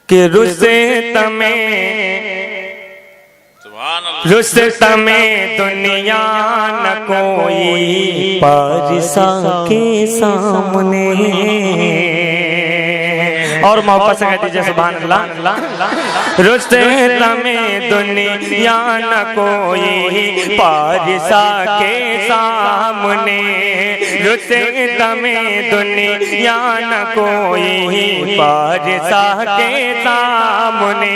कि रुस्तम दुनिया न कोई पारिसा के सामने। और मोहब्बत से कह दीजिए सुभान अल्लाह। रुस्तम दुनिया न कोई पारिसा के सामने, रुस्तम दुनिया न कोई पारिसा के सामने।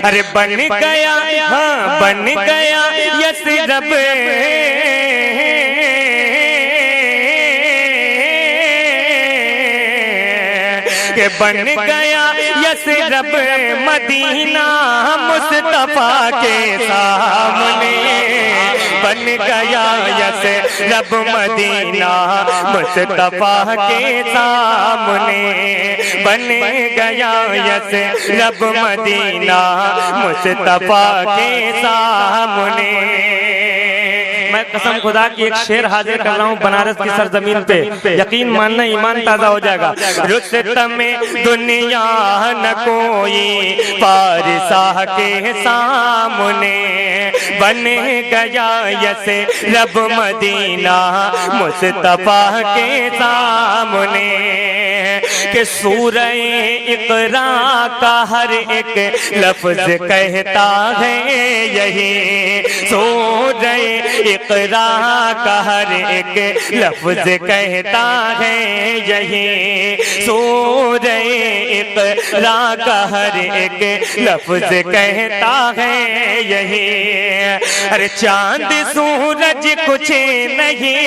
अरे बन गया, हाँ बन गया यसरब, के बन गया यसरब मदीना मुस्तफा के सामने। बन गया यसरब मदीना मुस्तफा के सामने। बन गया यसरब मदीना मुस्तफा के सामने। मैं कसम खुदा की एक शेर हाजिर कर रहा हूँ बनारस की सरजमीन पे, यकीन मानना ईमान ताजा हो जाएगा। रुस्तम में दुनिया न कोई पारिसा के सामने, बन गया यसरब मदीना मुस्तफा के सामने। कि सूरह इक़रा का हर एक लफ्ज कहता है यही, सूरह इक़रा का हर एक लफ्ज कहता है यही, सूरह इक़रा का हर एक लफ्ज कहता है यही। अरे चांद सूरज कुछ नहीं,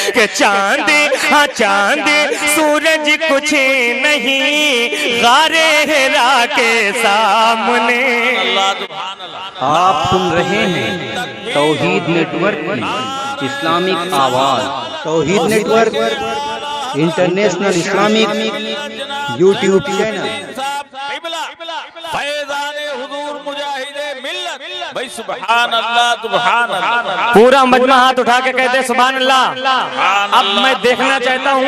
कि चांद, हाँ चांद सूरज कुछ नहीं गारे हिरा के सामने। आप सुन रहे हैं तौहीद नेटवर्क की इस्लामिक आवाज। Tauheed network international Islamic YouTube channel. भाई सुभान अल्लाह, सुभान अल्लाह। पूरा मजमा हाथ उठा के कहते सुभान अल्लाह। अब मैं देखना चाहता हूँ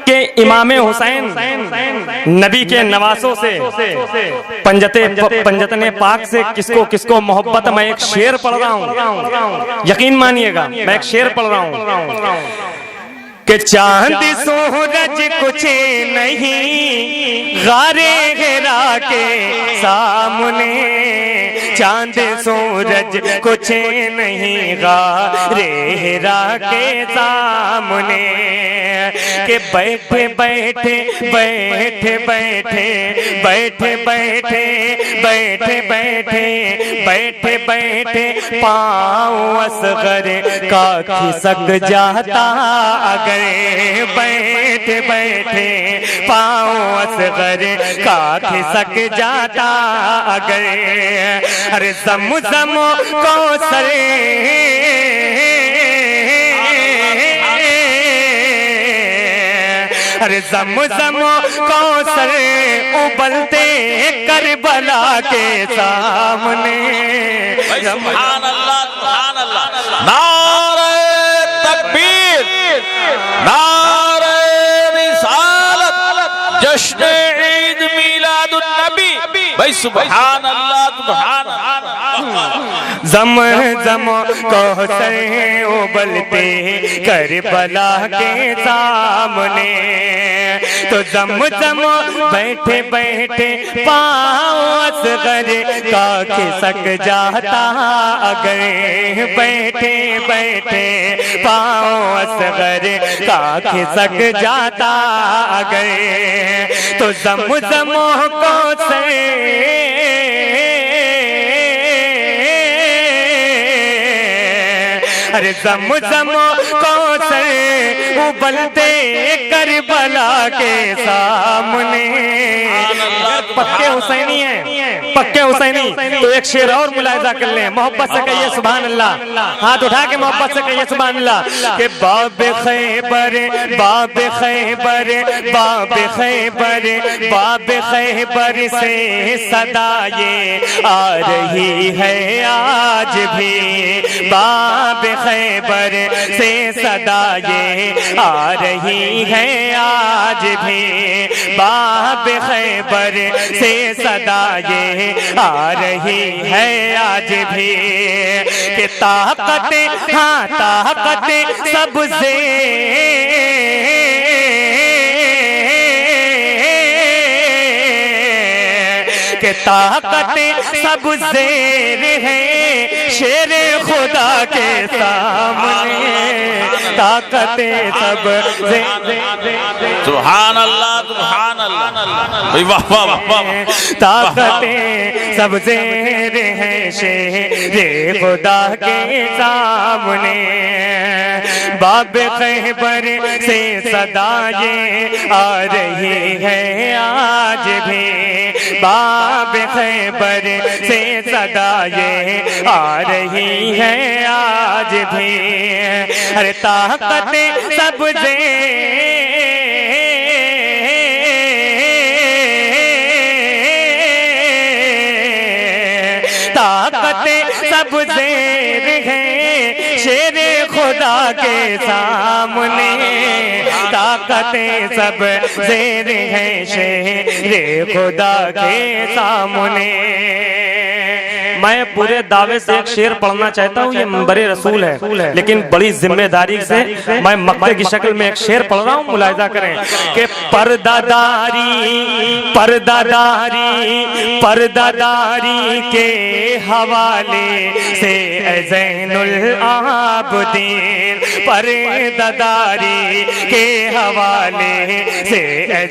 कि इमाम हुसैन नबी के नवासों से पंजतने पाक से किसको किसको मोहब्बत। मैं एक शेर पढ़ रहा हूँ, यकीन मानिएगा मैं एक शेर पढ़ रहा हूँ। कि चांद सूरज कुछ नहीं गारे हिरा के सामने, चांद सूरज कुछ नहीं गारे हिरा के सामने। के बैठे बैठे बैठे बैठे बैठे बैठे बैठे बैठे बैठे बैठे पाँव असगर का खिसक जाता अगर, बैठे बैठे पाँव असगर का खिसक जाता अगर। अरे ज़म-ज़म कौसर, अरे ज़म-ज़म कौसर उबलते करबला के सामने। सुभान अल्लाह, सुभान अल्लाह। नारे तकबीर, नारे रिसालत, जश्न ईद मिलादुन नबी। भाई सुभान अल्लाह, सुभान अल्लाह। ज़म-ज़म कौसर उबलते करबला के सामने। तो ज़म-ज़म बैठे बैठे पाँव असगर का खिसक जाता अगर, बैठे बैठे पाँव असगर का खिसक जाता अगर। तो ज़म-ज़म कौसर, अरे ज़म-ज़म कौसर उबलते करबला के सामने। पक्के हुसैनी हैं, पक्के हुसैनी तो एक शेर और मुलाहिजा कर लें। मोहब्बत से कहिए सुभान अल्लाह, हाथ उठा के मोहब्बत से कहिए सुभान अल्लाह। कि बाब खैबर, बाब खैबर, बाब खैबर, बाब खैबर से सदा ये आ रही है आज भी, बाब खैबर से सदा ये आ रही है आज भी, बाब खैबर से सदा ये आ रही है आज भी, कि ताकत हाँ ताकत सबसे के ताकत सब ज़ेर है शेर खुदा के सामने, ताकत सब सुभान अल्लाह सुभान अल्लाह, वाह वाह वाह, ताकत सब ज़ेर है शेर खुदा के सामने, बाब खैबर से सदा ये आ रही है आज भी, बाब खैबर से सदा ये आ रही है आज भी, अरे ताकत सब ताकत सब ज़ेर है शेर खुदा के सामने, ताकत सब ज़ेर है शेर खुदा के सामने। मैं पूरे दावे से एक शेर पढ़ना चाहता हूँ, ये मंबरे रसूल है, लेकिन बड़ी जिम्मेदारी से मैं मक्ते की शक्ल में एक शेर पढ़ रहा हूँ, मुलाहिजा करें कि पर्दादारी के हवाले से ज़ैनुल आबिदीन, पर्दादारी के हवाले से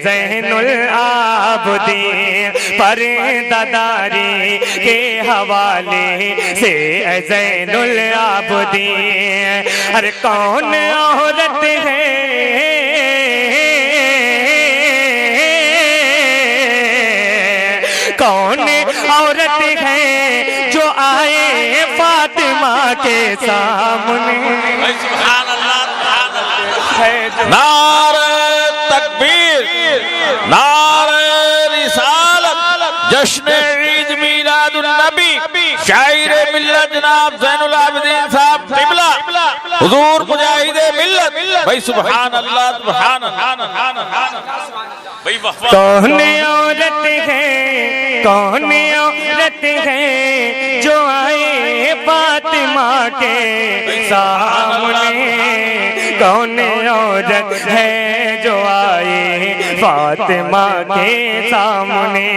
ज़ैनुल आबिदीन, पर्दादारी के हवाले से ज़ैनुल आबिदीन, अरे कौन औरत है कौन औरत है जो आए फातिमा के सामने, सुभान अल्लाह सुभान अल्लाह, नारे तकबीर, नारे रिसालत, जश्न ईद मिलादुन नबी, शायर मिल्लत जनाब ज़ैनुल आबिदीन साहब क़िबला, हुजूर मुजाहिदे मिल्लत, भाई सुभान अल्लाह सुभान अल्लाह। कौन औरत है कौन औरत है जो आए फातिमा के सामने, कौन औरत है जो आए फातिमा के सामने,